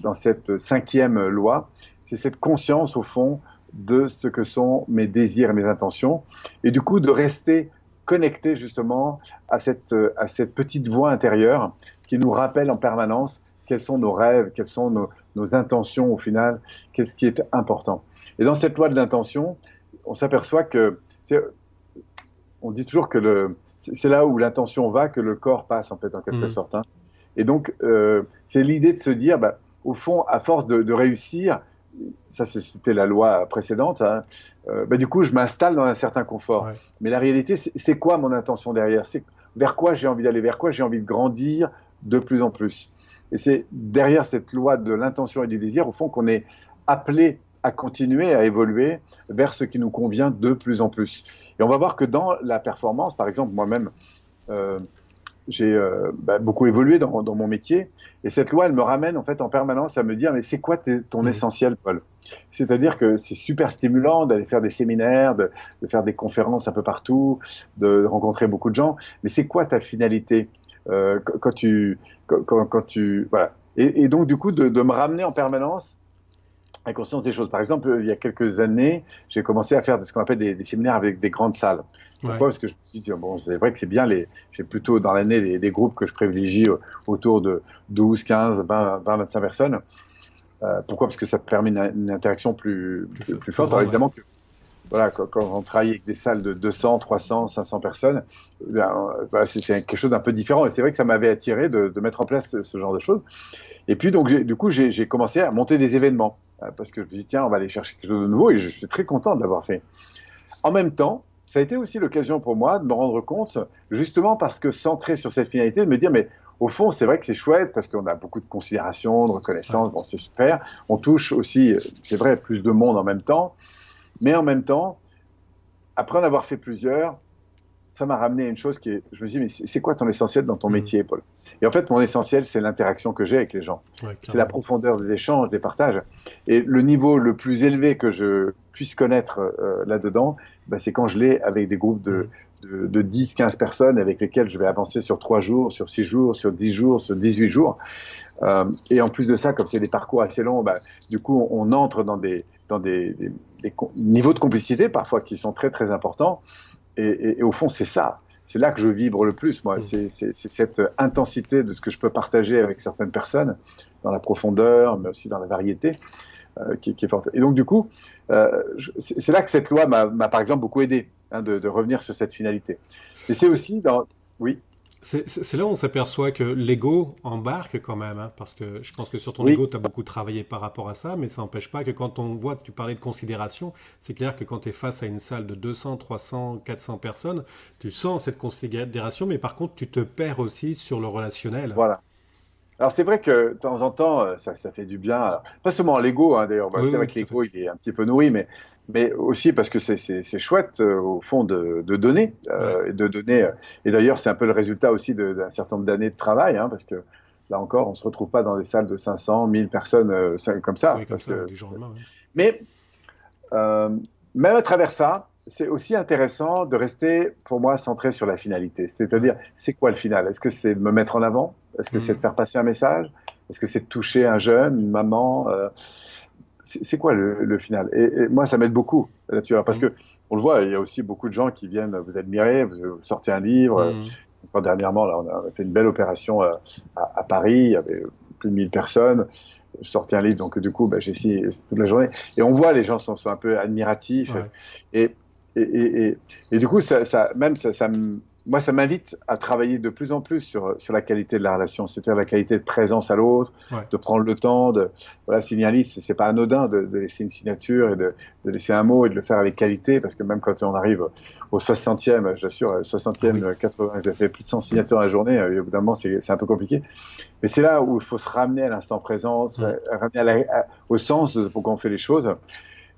5e loi, c'est cette conscience au fond de ce que sont mes désirs et mes intentions, et du coup de rester connecté justement à cette petite voix intérieure qui nous rappelle en permanence quels sont nos rêves, quelles sont nos intentions au final, qu'est-ce qui est important. Et dans cette loi de l'intention, on s'aperçoit que, on dit toujours que c'est là où l'intention va que le corps passe en fait en quelque sorte, hein. Et donc, c'est l'idée de se dire, au fond, à force de réussir, ça c'était la loi précédente, hein, du coup, je m'installe dans un certain confort. Ouais. Mais la réalité, c'est quoi mon intention derrière? C'est vers quoi j'ai envie d'aller, vers quoi j'ai envie de grandir de plus en plus. Et c'est derrière cette loi de l'intention et du désir, au fond, qu'on est appelé à continuer à évoluer vers ce qui nous convient de plus en plus. Et on va voir que dans la performance, par exemple, moi-même, j'ai beaucoup évolué dans mon métier, et cette loi, elle me ramène en fait en permanence à me dire, mais c'est quoi ton essentiel, Paul? C'est-à-dire que c'est super stimulant d'aller faire des séminaires, de faire des conférences un peu partout, de rencontrer beaucoup de gens, mais c'est quoi ta finalité quand tu voilà. Et donc du coup de me ramener en permanence la conscience des choses. Par exemple, il y a quelques années, j'ai commencé à faire ce qu'on appelle des séminaires avec des grandes salles. Ouais. Pourquoi? Parce que je me suis dit, bon, c'est vrai que c'est bien, j'ai plutôt dans l'année des groupes que je privilégie autour de 12, 15, 20, 20, 25 personnes. Pourquoi? Parce que ça permet une interaction plus forte. Alors Grande, ouais. évidemment que voilà, quand on travaille avec des salles de 200, 300, 500 personnes, bah, c'est quelque chose d'un peu différent. Et c'est vrai que ça m'avait attiré de mettre en place ce genre de choses. Et puis, donc, du coup, j'ai commencé à monter des événements. Parce que je me suis dit, tiens, on va aller chercher quelque chose de nouveau. Et je suis très content de l'avoir fait. En même temps, ça a été aussi l'occasion pour moi de me rendre compte, justement parce que centré sur cette finalité, de me dire, mais au fond, c'est vrai que c'est chouette parce qu'on a beaucoup de considération, de Ouais. reconnaissance, bon, c'est super. On touche aussi, c'est vrai, plus de monde en même temps. Mais en même temps, après en avoir fait plusieurs, ça m'a ramené à une chose qui est, je me dis, mais c'est quoi ton essentiel dans ton Mhm. métier, Paul? Et en fait, mon essentiel, c'est l'interaction que j'ai avec les gens. Ouais, C'est la clairement. profondeur des échanges, des partages. Et le niveau le plus élevé que je puisse connaître là-dedans, bah, c'est quand je l'ai avec des groupes Mhm. de 10, 15 personnes avec lesquelles je vais avancer sur 3 jours, sur 6 jours, sur 10 jours, sur 18 jours. Et en plus de ça, comme c'est des parcours assez longs, bah, du coup, on entre dans des niveaux de complicité parfois qui sont très, très importants. Et au fond, c'est ça. C'est là que je vibre le plus, moi. Mhm. C'est cette intensité de ce que je peux partager avec certaines personnes, dans la profondeur, mais aussi dans la variété, qui est forte. Et donc, du coup, c'est là que cette loi m'a, par exemple, beaucoup aidé, hein, de revenir sur cette finalité. Et c'est C'est aussi dans... Oui, c'est là où on s'aperçoit que l'ego embarque quand même, hein, parce que je pense que sur ton oui, ego, tu as beaucoup travaillé par rapport à ça, mais ça n'empêche pas que quand on voit, tu parlais de considération, c'est clair que quand tu es face à une salle de 200, 300, 400 personnes, tu sens cette considération, mais par contre, tu te perds aussi sur le relationnel. voilà. Alors c'est vrai que de temps en temps, ça fait du bien. Alors, pas seulement à l'ego, hein, d'ailleurs. Bah, Oui, c'est vrai oui, que tout à fait. l'ego, il est un petit peu nourri, mais aussi parce que c'est chouette, au fond, de donner. Ouais, Et d'ailleurs, c'est un peu le résultat aussi d'un certain nombre d'années de travail, hein, parce que là encore, on ne se retrouve pas dans des salles de 500, 1000 personnes comme oui, ça. comme ça, du jour au lendemain. Ouais. Mais euh, même à travers ça, c'est aussi intéressant de rester, pour moi, centré sur la finalité. Ouais. C'est-à-dire, c'est quoi le final? Est-ce que c'est de me mettre en avant? Est-ce que c'est de Mhm. faire passer un message? Est-ce que c'est de toucher un jeune, une maman? C'est quoi le final? Et moi, ça m'aide beaucoup là-dessus. Parce Mhm. que, on le voit, il y a aussi beaucoup de gens qui viennent vous admirer, vous sortez un livre. Mhm. Encore dernièrement, là, on a fait une belle opération à Paris, il y avait plus de 1000 personnes. Je sortais un livre, donc du coup, bah, j'ai essayé toute la journée. Et on voit, les gens sont un peu admiratifs. Ouais. Et, et, et, et, et du coup, moi, ça m'invite à travailler de plus en plus sur la qualité de la relation, c'est-à-dire la qualité de présence à l'autre, Ouais. de prendre le temps, voilà, signer un livre, c'est pas anodin de laisser une signature et de laisser un mot et de le faire avec qualité, parce que même quand on arrive au 60e, j'assure, Ah oui. 60e, 80, vous avez fait plus de 100 signatures à la journée, et au bout d'un moment, c'est un peu compliqué. Mais c'est là où il faut se ramener à l'instant présent, Mhm. ramener au sens de pourquoi on fait les choses.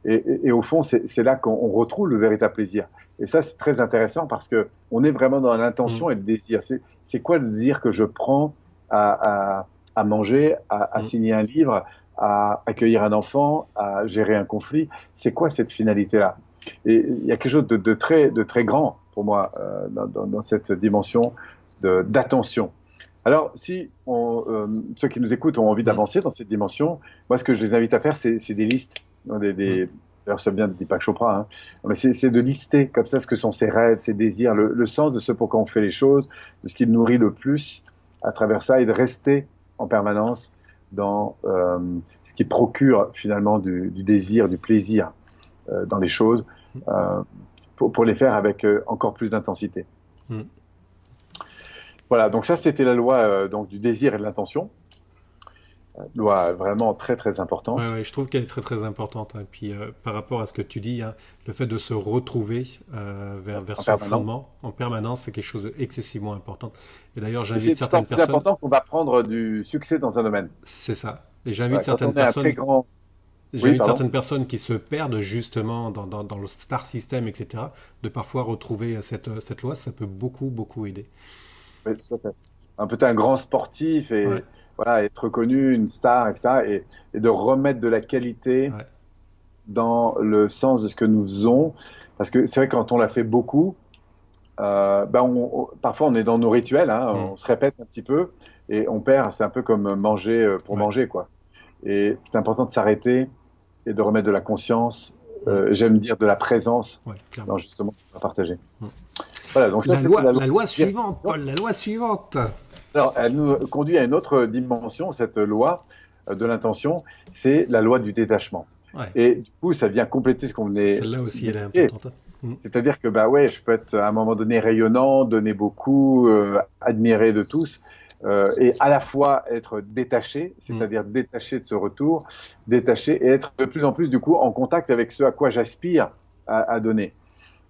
Et au fond, c'est là qu'on retrouve le véritable plaisir. Et ça, c'est très intéressant parce que on est vraiment dans Mhm. l'intention et le désir. C'est quoi le désir que je prends à manger, à Mhm. signer un livre, à accueillir un enfant, à gérer un conflit? C'est quoi cette finalité-là? Et il y a quelque chose de très grand pour moi dans cette dimension d'attention. Alors, si ceux qui nous écoutent ont envie Mhm. d'avancer dans cette dimension, moi, ce que je les invite à faire, c'est des listes. Hein, Mhm. d'ailleurs, ça vient de Deepak Chopra. Hein. Mais c'est de lister comme ça ce que sont ses rêves, ses désirs, le sens de ce pourquoi on fait les choses, de ce qui le nourrit le plus à travers ça, et de rester en permanence dans ce qui procure finalement du désir, du plaisir dans les choses, euh, pour les faire avec encore plus d'intensité. Mhm. Voilà, donc ça, c'était la loi donc du désir et de l'intention. Loi vraiment très très Ouais, importante ouais, je trouve qu'elle est très très importante, hein. Et puis par rapport à ce que tu dis, hein, le fait de se retrouver vers en son permanence. fondement en permanence, c'est quelque chose d'excessivement important. Et d'ailleurs, Et j'invite c'est d'autant certaines plus personnes, important qu'on va prendre du succès dans un domaine. c'est ça. Et j'invite Voilà, quand certaines on est un très personnes, grand... Oui, j'invite pardon. certaines personnes qui se perdent justement dans le star system, etc., de parfois retrouver cette loi, ça peut beaucoup beaucoup aider. Oui, tout à fait. Peut-être un grand sportif Ouais, et voilà, être reconnu, une star, etc. Et de remettre de la qualité ouais. dans le sens de ce que nous faisons. Parce que c'est vrai que quand on l'a fait beaucoup, ben parfois on est dans nos rituels, hein, Hmm. on se répète un petit peu et on perd. C'est un peu comme manger pour Ouais. manger, quoi. Et c'est important de s'arrêter et de remettre de la conscience, j'aime dire de la présence, Ouais, clairement. dans justement à partager. Mm. Voilà, donc ça, La c'était loi, la loi. la loi suivante, Paul, la loi suivante. Alors, elle nous conduit à une autre dimension, cette loi de l'intention, c'est la loi du détachement. Ouais, Et du coup, ça vient compléter ce qu'on venait celle-là aussi, elle est d'évoquer. importante. Mm. C'est-à-dire que bah ouais, je peux être à un moment donné rayonnant, donner beaucoup, admiré de tous, et à la fois être détaché, Mm. c'est-à-dire détaché de ce retour, détaché et être de plus en plus du coup en contact avec ce à quoi j'aspire à donner.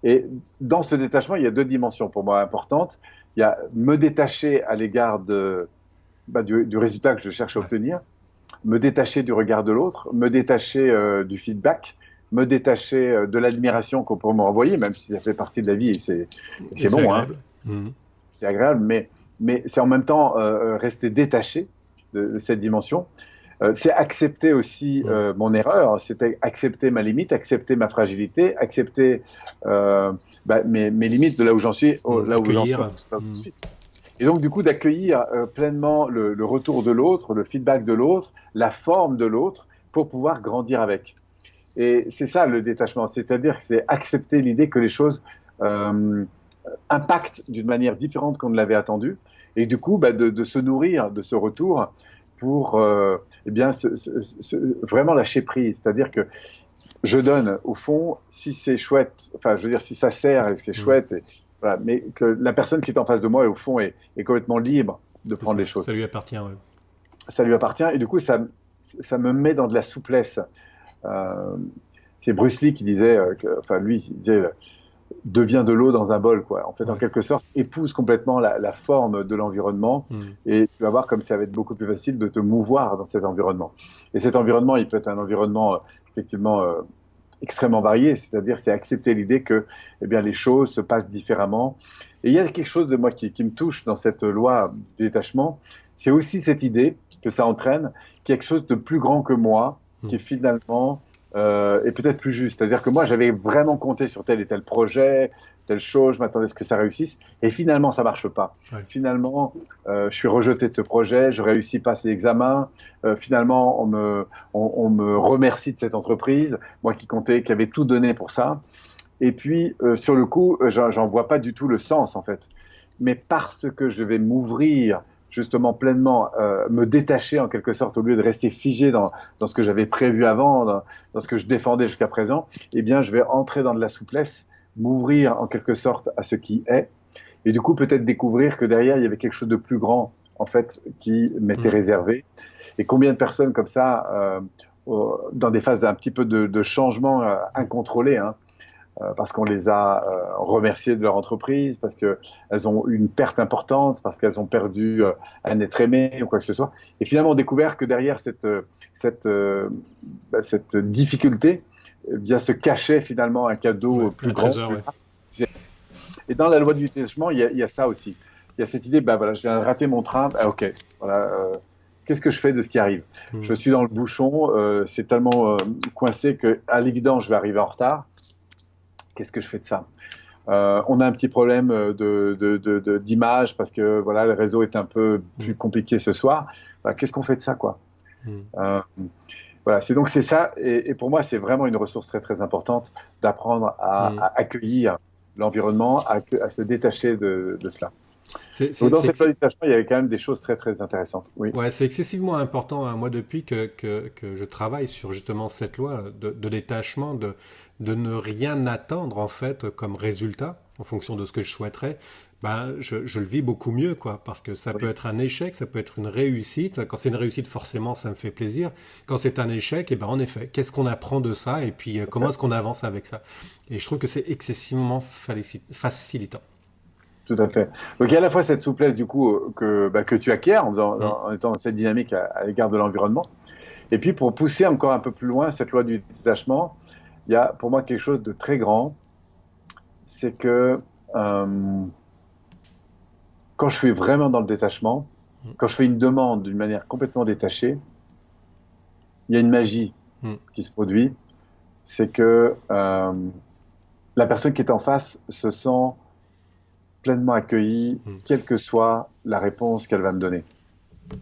Et dans ce détachement, il y a deux dimensions pour moi importantes. Il y a me détacher à l'égard du résultat que je cherche à Ouais, obtenir, me détacher du regard de l'autre, me détacher du feedback, me détacher de l'admiration qu'on peut m'envoyer, même si ça fait partie de la vie et et c'est c'est bon, hein, agréable. Mm. c'est agréable, mais c'est en même temps rester détaché de cette dimension. C'est accepter aussi Mm. mon erreur, c'est accepter ma limite, accepter ma fragilité, accepter mes limites de là où j'en suis, là où j'en suis, Accueillir. là où je Mm. suis. Et donc, du coup, d'accueillir pleinement le retour de l'autre, le feedback de l'autre, la forme de l'autre, pour pouvoir grandir avec. Et c'est ça le détachement, c'est-à-dire que c'est accepter l'idée que les choses euh, impactent d'une manière différente qu'on ne l'avait attendu, et du coup, de se nourrir de ce retour pour eh bien, vraiment lâcher prise. C'est-à-dire que je donne, au fond, si c'est chouette, enfin, je veux dire, si ça sert et que c'est Mm. chouette, voilà, mais que la personne qui est en face de moi, au fond, est complètement libre de C'est prendre ça, les choses. ça lui appartient. Ouais. Ça lui appartient, et du coup, ça me met dans de la souplesse. Euh, c'est Bruce Lee qui disait, enfin, lui, il disait, devient de l'eau dans un bol, quoi. En fait, en Ouais. quelque sorte, épouse complètement la forme de l'environnement, Mm. et tu vas voir comme ça va être beaucoup plus facile de te mouvoir dans cet environnement. Et cet environnement, il peut être un environnement, effectivement, extrêmement varié, c'est-à-dire c'est accepter l'idée que eh bien, les choses se passent différemment. Et il y a quelque chose de moi qui me touche dans cette loi du détachement, c'est aussi cette idée que ça entraîne quelque chose de plus grand que moi, Mm. qui finalement est peut-être plus juste. C'est-à-dire que moi, j'avais vraiment compté sur tel et tel projet, telle chose, je m'attendais à ce que ça réussisse, et finalement, ça marche pas. Ouais. Finalement, je suis rejeté de ce projet, je réussis pas ces examens, finalement, on me remercie de cette entreprise, moi qui comptais, qui avait tout donné pour ça. Et puis, sur le coup, j'en vois pas du tout le sens, en fait. Mais parce que je vais m'ouvrir justement pleinement, me détacher en quelque sorte, au lieu de rester figé dans ce que j'avais prévu avant, dans ce que je défendais jusqu'à présent, eh bien, je vais entrer dans de la souplesse, m'ouvrir en quelque sorte à ce qui est, et du coup, peut-être découvrir que derrière, il y avait quelque chose de plus grand, en fait, qui m'était Mm. réservé. Et combien de personnes comme ça, dans des phases d'un petit peu de changement incontrôlé, hein, parce qu'on les a remerciées de leur entreprise, parce qu'elles ont eu une perte importante, parce qu'elles ont perdu un être aimé ou quoi que ce soit. Et finalement, on a découvert que derrière cette, cette difficulté, eh bien, se cachait finalement un cadeau Ouais, plus un grand. trésor, ouais. Et dans la loi du détachement, il y a ça aussi. Il y a cette idée, ben voilà, je viens de rater mon train, ah, ok, voilà, qu'est-ce que je fais de ce qui arrive? Mm. Je suis dans le bouchon, c'est tellement coincé qu'à l'évidence, je vais arriver en retard. Qu'est-ce que je fais de ça? On a un petit problème d'image parce que voilà, le réseau est un peu plus compliqué ce soir. Voilà, qu'est-ce qu'on fait de ça, quoi? Mm. Voilà, c'est ça, et pour moi, c'est vraiment une ressource très très importante d'apprendre à accueillir l'environnement, à se détacher de cela. Donc dans cette loi du détachement, il y avait quand même des choses très très intéressantes. Oui. Ouais, c'est excessivement important, hein. Moi, depuis que je travaille sur justement cette loi de détachement, de ne rien attendre en fait comme résultat en fonction de ce que je souhaiterais, ben, je le vis beaucoup mieux, quoi, parce que ça Oui. peut être un échec, ça peut être une réussite. Quand c'est une réussite, forcément, ça me fait plaisir. Quand c'est un échec, et ben, en effet, qu'est-ce qu'on apprend de ça et puis comment est-ce qu'on avance avec ça? Et je trouve que c'est excessivement facilitant. Tout à fait. Donc il y a à la fois cette souplesse du coup que tu acquiers Mm. en étant dans cette dynamique à l'égard de l'environnement. Et puis pour pousser encore un peu plus loin cette loi du détachement, il y a pour moi quelque chose de très grand, c'est que quand je suis vraiment dans le détachement, quand je fais une demande d'une manière complètement détachée, il y a une magie qui se produit, c'est que la personne qui est en face se sent pleinement accueillie, quelle que soit la réponse qu'elle va me donner.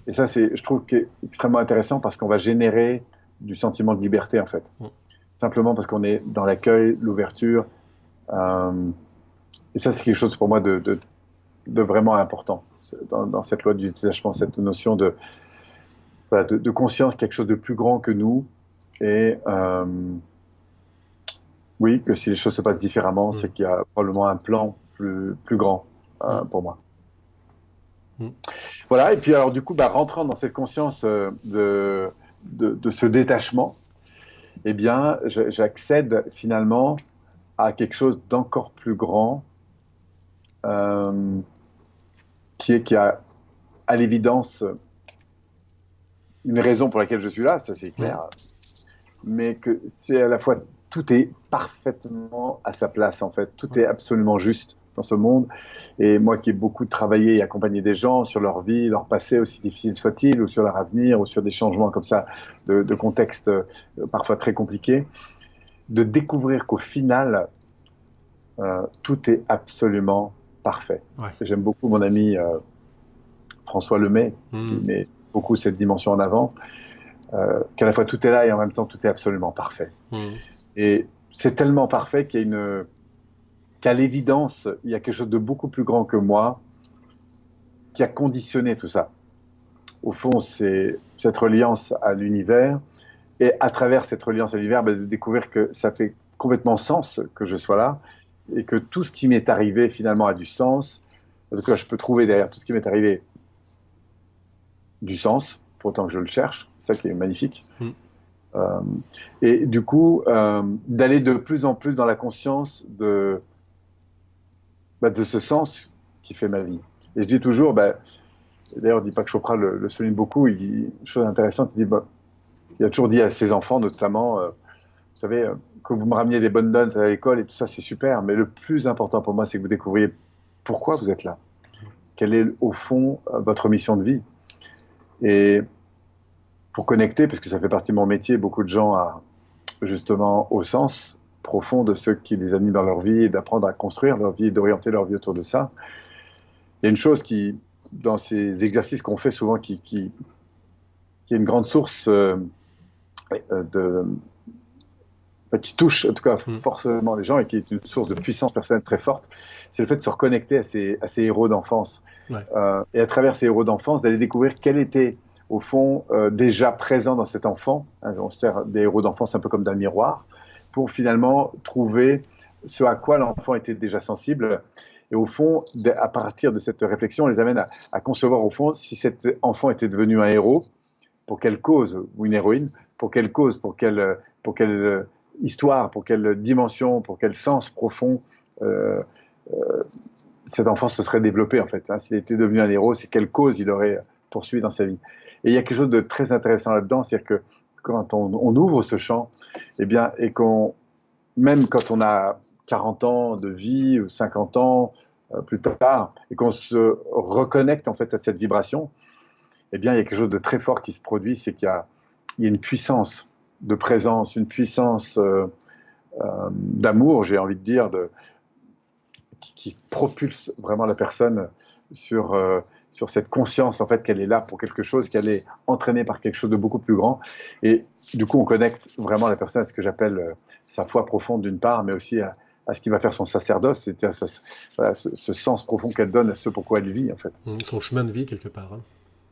Et ça, je trouve que c'est extrêmement intéressant parce qu'on va générer du sentiment de liberté, en fait. Simplement parce qu'on est dans l'accueil, l'ouverture. Et ça, c'est quelque chose pour moi de vraiment important dans cette loi du détachement, cette notion voilà, de conscience, quelque chose de plus grand que nous. Et oui, que si les choses se passent différemment, c'est qu'il y a probablement un plan plus grand pour moi. Voilà, et puis alors du coup, rentrant dans cette conscience de ce détachement, eh bien, j'accède finalement à quelque chose d'encore plus grand, qui a à l'évidence une raison pour laquelle je suis là, ça c'est clair, mais que c'est à la fois, tout est parfaitement à sa place en fait, tout est absolument juste dans ce monde. Et moi qui ai beaucoup travaillé et accompagné des gens sur leur vie, leur passé, aussi difficile soit-il, ou sur leur avenir, ou sur des changements comme ça, de contexte parfois très compliqués, de découvrir qu'au final, tout est absolument parfait. Ouais. J'aime beaucoup mon ami François Lemay, qui met beaucoup cette dimension en avant, qu'à la fois tout est là et en même temps tout est absolument parfait. Et c'est tellement parfait qu'il y a qu'à l'évidence, il y a quelque chose de beaucoup plus grand que moi qui a conditionné tout ça. Au fond, c'est cette reliance à l'univers, et à travers cette reliance à l'univers, de découvrir que ça fait complètement sens que je sois là, et que tout ce qui m'est arrivé finalement a du sens. En tout cas, je peux trouver derrière tout ce qui m'est arrivé du sens, pour autant que je le cherche. C'est ça qui est magnifique. Et du coup, d'aller de plus en plus dans la conscience de ce sens qui fait ma vie. Et je dis toujours, d'ailleurs Deepak Chopra le souligne beaucoup, il dit une chose intéressante, il a toujours dit à ses enfants notamment, vous savez, que vous me rameniez des bonnes notes à l'école et tout ça, c'est super, mais le plus important pour moi, c'est que vous découvriez pourquoi vous êtes là. Quelle est au fond votre mission de vie. Et pour connecter, parce que ça fait partie de mon métier, beaucoup de gens justement au sens profond de ce qui les anime dans leur vie et d'apprendre à construire leur vie et d'orienter leur vie autour de ça. Il y a une chose qui, dans ces exercices qu'on fait souvent, qui est une grande source qui touche en tout cas forcément les gens et qui est une source de puissance personnelle très forte, c'est le fait de se reconnecter à ces héros d'enfance. Ouais. Et à travers ces héros d'enfance, d'aller découvrir quel était au fond déjà présent dans cet enfant. On se sert des héros d'enfance un peu comme d'un miroir pour finalement trouver ce à quoi l'enfant était déjà sensible. Et au fond, à partir de cette réflexion, on les amène à concevoir au fond si cet enfant était devenu un héros, pour quelle cause, ou une héroïne, pour quelle cause, pour quelle histoire, pour quelle dimension, pour quel sens profond cet enfant se serait développé en fait. S'il était devenu un héros, c'est quelle cause il aurait poursuivi dans sa vie. Et il y a quelque chose de très intéressant là-dedans, c'est-à-dire que quand on ouvre ce champ, eh bien, et même quand on a 40 ans de vie ou 50 ans plus tard, et qu'on se reconnecte en fait à cette vibration, eh bien, il y a quelque chose de très fort qui se produit, c'est qu'il y a une puissance de présence, une puissance d'amour, j'ai envie de dire, qui propulse vraiment la personne sur cette conscience en fait qu'elle est là pour quelque chose, qu'elle est entraînée par quelque chose de beaucoup plus grand. Et du coup, on connecte vraiment la personne à ce que j'appelle sa foi profonde d'une part, mais aussi à ce qui va faire son sacerdoce, c'est-à-dire ce sens profond qu'elle donne à ce pourquoi elle vit en fait. Son chemin de vie quelque part.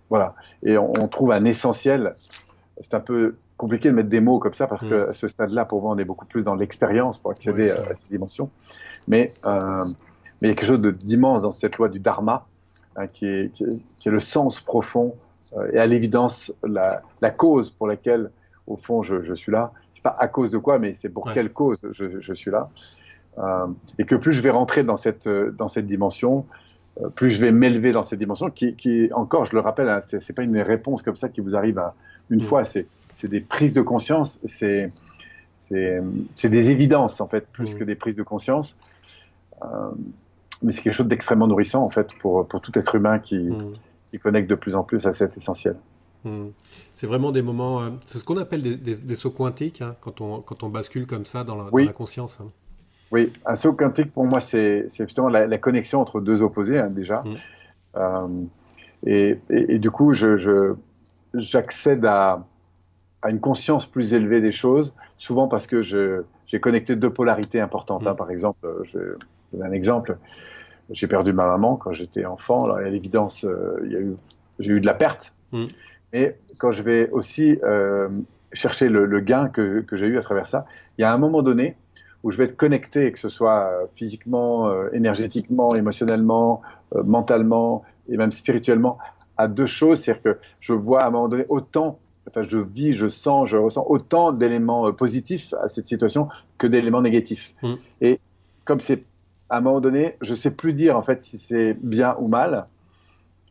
Voilà. Et on trouve un essentiel. C'est un peu compliqué de mettre des mots comme ça parce qu'à ce stade-là, pour moi, on est beaucoup plus dans l'expérience pour accéder à ces dimensions. Mais il y a quelque chose d'immense dans cette loi du dharma, qui est le sens profond et à l'évidence la cause pour laquelle, au fond, je suis là. C'est pas à cause de quoi, mais c'est pour quelle cause je suis là. Et que plus je vais rentrer dans cette dimension, plus je vais m'élever dans cette dimension, qui encore, je le rappelle, c'est pas une réponse comme ça qui vous arrive une fois, c'est des prises de conscience, c'est des évidences en fait, plus que des prises de conscience. Mais c'est quelque chose d'extrêmement nourrissant en fait pour tout être humain qui connecte de plus en plus à cet essentiel. C'est vraiment des moments, c'est ce qu'on appelle des sauts quantiques, quand on bascule comme ça dans la conscience. Oui, un saut quantique pour moi c'est justement la connexion entre deux opposés déjà. Et du coup j'accède à à une conscience plus élevée des choses, souvent parce que j'ai connecté deux polarités importantes. Par exemple, je vais donner un exemple. J'ai perdu ma maman quand j'étais enfant. Alors, à l'évidence, j'ai eu de la perte. Mais quand je vais aussi chercher le gain que j'ai eu à travers ça, il y a un moment donné où je vais être connecté, que ce soit physiquement, énergétiquement, émotionnellement, mentalement et même spirituellement, à deux choses. C'est-à-dire que je vois à un moment donné je vis, je sens, je ressens autant d'éléments positifs à cette situation que d'éléments négatifs. Et comme c'est à un moment donné, je ne sais plus dire en fait si c'est bien ou mal.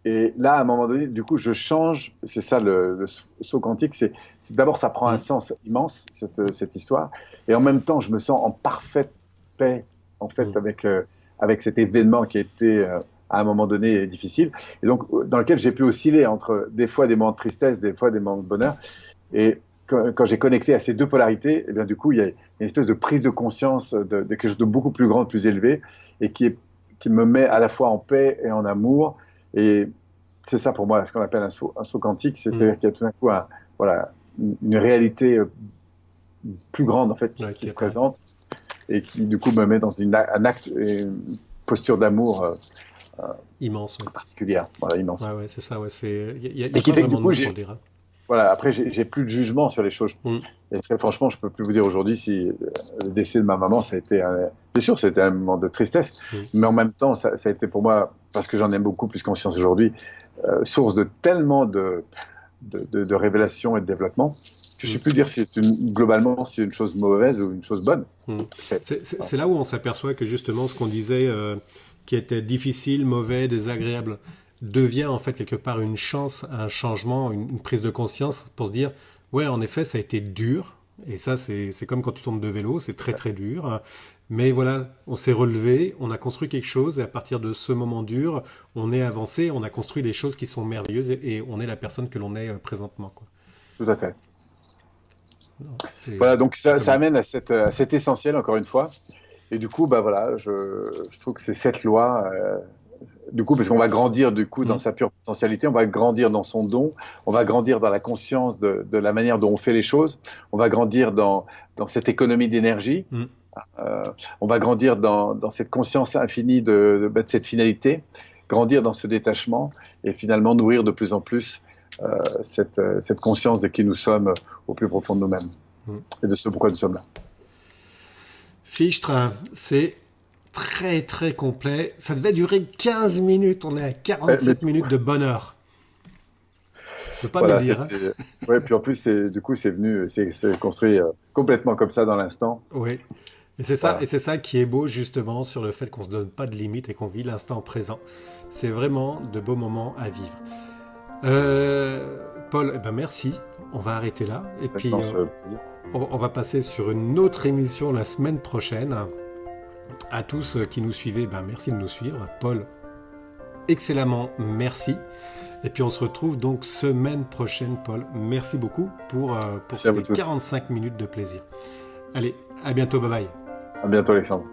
Et là, à un moment donné, du coup, je change. C'est ça le saut quantique. C'est d'abord, ça prend un sens immense, cette histoire. Et en même temps, je me sens en parfaite paix, en fait, avec cet événement qui a été, à un moment donné, difficile. Et donc, dans lequel j'ai pu osciller entre des fois des moments de tristesse, des fois des moments de bonheur. Et quand j'ai connecté à ces deux polarités, eh bien, du coup, il y a une espèce de prise de conscience de quelque chose de beaucoup plus grand, plus élevé, et qui me met à la fois en paix et en amour. Et c'est ça pour moi ce qu'on appelle un saut quantique, c'est-à-dire qu'il y a tout d'un coup une réalité plus grande en fait qui se présente et qui du coup me met dans un acte et une posture d'amour immense, particulière, immense. Ouais, c'est ça, y a et qui fait que du coup après j'ai plus de jugement sur les choses. Et très franchement, je peux plus vous dire aujourd'hui si le décès de ma maman, ça a été bien sûr, c'était un moment de tristesse, mais en même temps, ça a été pour moi, parce que j'en ai beaucoup plus conscience aujourd'hui, source de tellement de révélations et de développement que je ne sais plus dire si globalement c'est une chose mauvaise ou une chose bonne. C'est là où on s'aperçoit que justement ce qu'on disait qui était difficile, mauvais, désagréable, devient en fait quelque part une chance, un changement, une prise de conscience pour se dire ouais, en effet, ça a été dur. Et ça, c'est comme quand tu tombes de vélo, c'est très très dur. Mais voilà, on s'est relevé, on a construit quelque chose. Et à partir de ce moment dur, on est avancé, on a construit des choses qui sont merveilleuses et on est la personne que l'on est présentement, quoi. Tout à fait. Non, voilà, donc ça amène à cet essentiel, encore une fois. Et du coup, je trouve que c'est cette loi... du coup, parce qu'on va grandir du coup dans sa pure potentialité, on va grandir dans son don, on va grandir dans la conscience de la manière dont on fait les choses, on va grandir dans cette économie d'énergie, on va grandir dans cette conscience infinie de cette finalité, grandir dans ce détachement et finalement nourrir de plus en plus cette conscience de qui nous sommes au plus profond de nous-mêmes et de ce pourquoi nous sommes là. Fichtre, c'est très très complet. Ça devait durer 15 minutes. On est à 47 minutes de bonheur. Je peux pas me dire. Oui, puis en plus, du coup, c'est construit complètement comme ça dans l'instant. Oui. Et c'est ça, et c'est ça qui est beau justement sur le fait qu'on se donne pas de limites et qu'on vit l'instant présent. C'est vraiment de beaux moments à vivre. Paul, merci. On va arrêter là. Et puis, on va passer sur une autre émission la semaine prochaine. À tous qui nous suivez, merci de nous suivre. Paul, excellemment merci. Et puis on se retrouve donc semaine prochaine, Paul. Merci beaucoup pour ces 45 minutes de plaisir. Allez, à bientôt, bye bye. À bientôt, Alexandre.